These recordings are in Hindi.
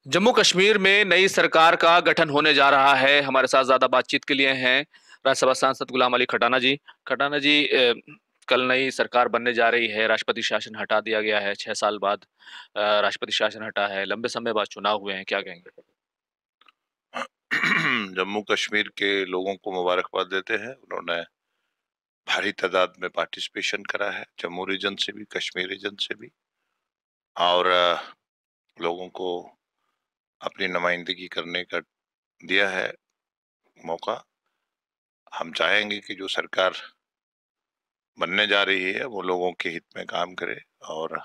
जम्मू कश्मीर में नई सरकार का गठन होने जा रहा है। हमारे साथ ज्यादा बातचीत के लिए हैं राज्यसभा सांसद गुलाम अली खटाना जी। खटाना जी, कल नई सरकार बनने जा रही है। राष्ट्रपति शासन हटा दिया गया है 6 साल बाद। राष्ट्रपति शासन हटा है, लंबे समय बाद चुनाव हुए हैं, क्या कहेंगे? जम्मू कश्मीर के लोगों को मुबारकबाद देते हैं। उन्होंने भारी तादाद में पार्टिसिपेशन करा है, जम्मू रीजन से भी, कश्मीर रीजन से भी, और लोगों को अपनी नुमाइंदगी करने का दिया है मौका। हम चाहेंगे कि जो सरकार बनने जा रही है वो लोगों के हित में काम करे और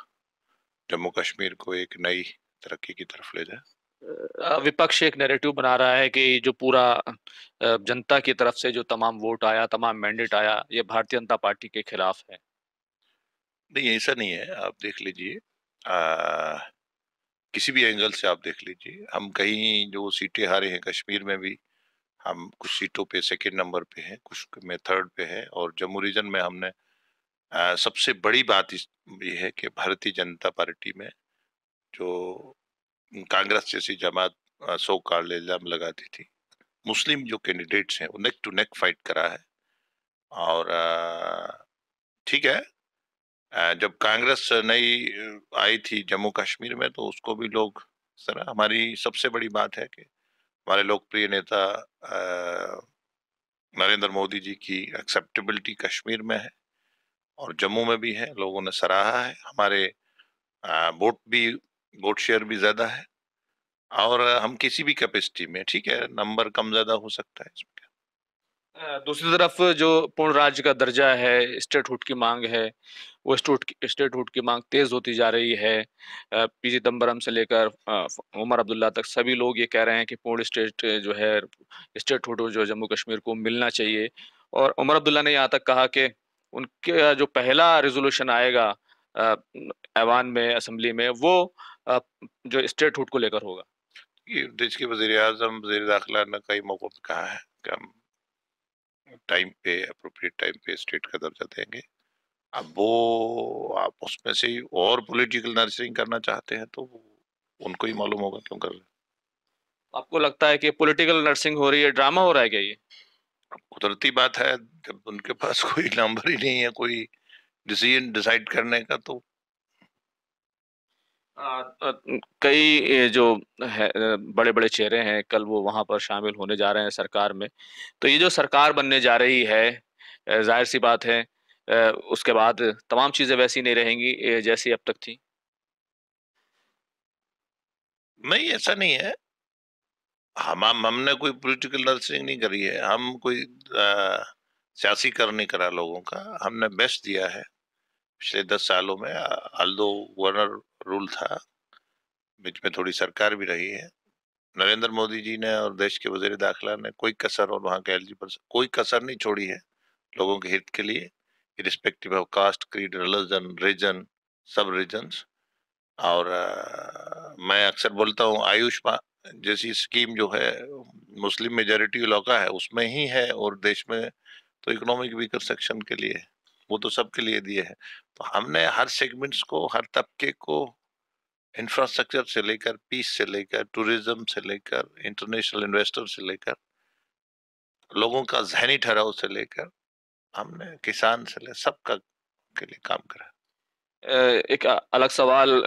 जम्मू कश्मीर को एक नई तरक्की की तरफ ले जाए। विपक्ष एक नैरेटिव बना रहा है कि जो पूरा जनता की तरफ से जो तमाम वोट आया, तमाम मैंडेट आया, ये भारतीय जनता पार्टी के खिलाफ है। नहीं, ऐसा नहीं है। आप देख लीजिए, किसी भी एंगल से आप देख लीजिए, हम कहीं जो सीटें हारे हैं कश्मीर में भी, हम कुछ सीटों पे सेकंड नंबर पे हैं, कुछ में थर्ड पे है, और जम्मू रीजन में हमने सबसे बड़ी बात ये है कि भारतीय जनता पार्टी में जो कांग्रेस जैसी जमात सो कॉल्ड इल्जाम लगाती थी, मुस्लिम जो कैंडिडेट्स हैं वो नेक टू नेक फाइट करा है। और ठीक है, जब कांग्रेस नई आई थी जम्मू कश्मीर में तो उसको भी लोग, सर हमारी सबसे बड़ी बात है कि हमारे लोकप्रिय नेता नरेंद्र मोदी जी की एक्सेप्टेबिलिटी कश्मीर में है और जम्मू में भी है। लोगों ने सराहा है। हमारे वोट भी, वोट शेयर भी ज्यादा है, और हम किसी भी कैपेसिटी में, ठीक है, नंबर कम ज्यादा हो सकता है इसमें क्या। दूसरी तरफ जो पूर्ण राज्य का दर्जा है, स्टेटहुड की मांग है, वो स्टेटहुड की मांग तेज होती जा रही है। पी चिदम्बरम से लेकर उमर अब्दुल्ला तक सभी लोग ये कह रहे हैं कि पूर्ण स्टेट जो है, स्टेटहुड जो जम्मू कश्मीर को मिलना चाहिए। और उमर अब्दुल्ला ने यहाँ तक कहा कि उनके जो पहला रेजोल्यूशन आएगा अ, ऐवान में, असेंबली में, वो जो स्टेटहुड को लेकर होगा। ये देश के वजीर आजम, वजीर दाखिला ने कई मौकों पर कहा है कि हम टाइम पे, अप्रोप्रिएट टाइम पे स्टेट का दर्जा देंगे। अब वो आप उसमें से ही और पॉलिटिकल नर्सरिंग करना चाहते हैं तो उनको ही मालूम होगा क्यों कर रहे हैं। आपको लगता है कि पॉलिटिकल नर्सिंग हो रही है, ड्रामा हो रहा है क्या ये? कुदरती बात है, जब उनके पास कोई नंबर ही नहीं है कोई डिसीजन डिसाइड करने का, तो कई जो है बड़े बड़े चेहरे हैं, कल वो वहां पर शामिल होने जा रहे हैं सरकार में। तो ये जो सरकार बनने जा रही है, जाहिर सी बात है, उसके बाद तमाम चीजें वैसी नहीं रहेंगी जैसी अब तक थी। नहीं, ऐसा नहीं है। हमने कोई पॉलिटिकल नर्सरिंग नहीं करी है। हम कोई सियासी कर नहीं करा लोगों का। हमने बेस्ट दिया है पिछले 10 सालों में। अल्दो गवर्नर रूल था, बीच में थोड़ी सरकार भी रही है। नरेंद्र मोदी जी ने और देश के वजीर दाखिला ने कोई कसर, और वहाँ के एलजी पर कोई कसर नहीं छोड़ी है लोगों के हित के लिए, irrespective of caste, creed, religion, region, सब रीजन्स। और मैं अक्सर बोलता हूँ, आयुष्मान जैसी स्कीम जो है मुस्लिम मेजोरिटी इलाका है उसमें ही है, और देश में तो इकोनॉमिक वीकर सेक्शन के लिए है, वो तो सबके लिए दिए है। तो हमने हर सेगमेंट्स को, हर तबके को, इंफ्रास्ट्रक्चर से लेकर, पीस से लेकर, टूरिज्म से लेकर, इंटरनेशनल इन्वेस्टर से लेकर, लोगों का जहनी ठहराव से लेकर, हमने किसान से ले सबका के लिए काम करा। एक अलग सवाल,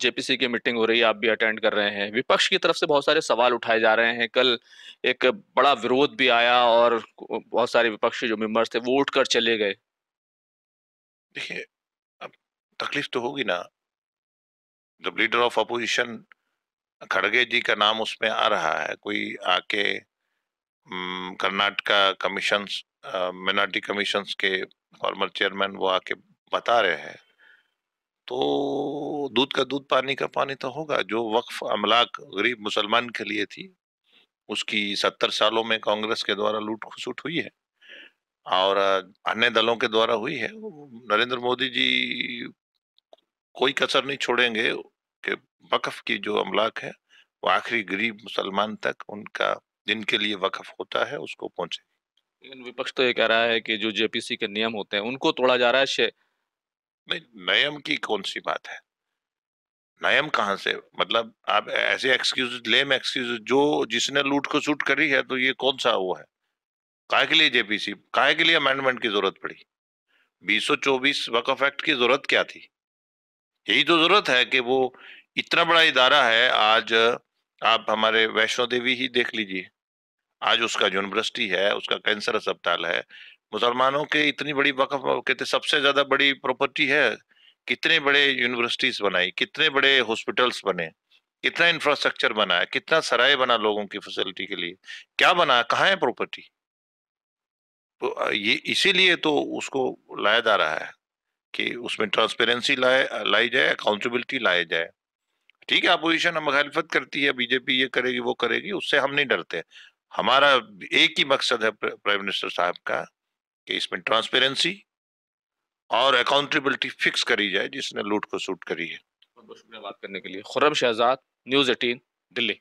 जेपीसी की मीटिंग हो रही है, आप भी अटेंड कर रहे हैं। विपक्ष की तरफ से बहुत सारे सवाल उठाए जा रहे हैं। कल एक बड़ा विरोध भी आया और बहुत सारे विपक्षी जो मेंबर्स थे वो उठ कर चले गए। देखिए, अब तकलीफ तो होगी ना, जब लीडर ऑफ अपोजिशन खड़गे जी का नाम उसमें आ रहा है, कोई आके कर्नाटका कमीशन, मिनाटी कमीशंस के फॉर्मर चेयरमैन वो आके बता रहे हैं, तो दूध का दूध, पानी का पानी तो होगा। जो वक्फ अमलाक गरीब मुसलमान के लिए थी, उसकी 70 सालों में कांग्रेस के द्वारा लूट खसुट हुई है, और अन्य दलों के द्वारा हुई है। नरेंद्र मोदी जी कोई कसर नहीं छोड़ेंगे कि वक्फ की जो अमलाक है वो आखिरी गरीब मुसलमान तक, उनका जिनके लिए वक्फ होता है, उसको पहुंचे। लेकिन विपक्ष तो ये कह रहा है कि जो जेपीसी के नियम होते हैं उनको तोड़ा जा रहा है। नहीं, नियम की कौन सी बात है। नयम कहाँ से? मतलब आप ऐसे एक्सक्यूज, लेम एक्सक्यूज, जो जिसने लूट को शूट करी है, तो ये कौन सा वो है? काहे के लिए जेपीसी, काहे के लिए अमेंडमेंट की जरूरत पड़ी? 2024 वक्फ एक्ट की जरूरत क्या थी? यही तो जरूरत है कि वो इतना बड़ा इदारा है। आज आप हमारे वैष्णो देवी ही देख लीजिए, आज उसका यूनिवर्सिटी है, उसका कैंसर अस्पताल है। मुसलमानों के इतनी बड़ी वक्फ, कहते सबसे ज्यादा बड़ी प्रॉपर्टी है। कितने बड़े यूनिवर्सिटीज बनाई, कितने बड़े हॉस्पिटल्स बने, कितना इंफ्रास्ट्रक्चर बना है, कितना सराय बना लोगों की फैसिलिटी के लिए, क्या बना, कहाँ है प्रॉपर्टी? तो ये इसीलिए तो उसको लाया जा रहा है कि उसमें ट्रांसपेरेंसी लाई जाए, अकाउंटेबिलिटी लाई जाए। ठीक है, अपोजिशन मुखालिफत करती है, बीजेपी ये करेगी वो करेगी, उससे हम नहीं डरते। हमारा एक ही मकसद है प्राइम मिनिस्टर साहब का, कि इसमें ट्रांसपेरेंसी और अकाउंटेबिलिटी फिक्स करी जाए जिसने लूट को सूट करी है। बहुत बहुत शुक्रिया बात करने के लिए। खुर्रम शहजाद, न्यूज़ 18, दिल्ली।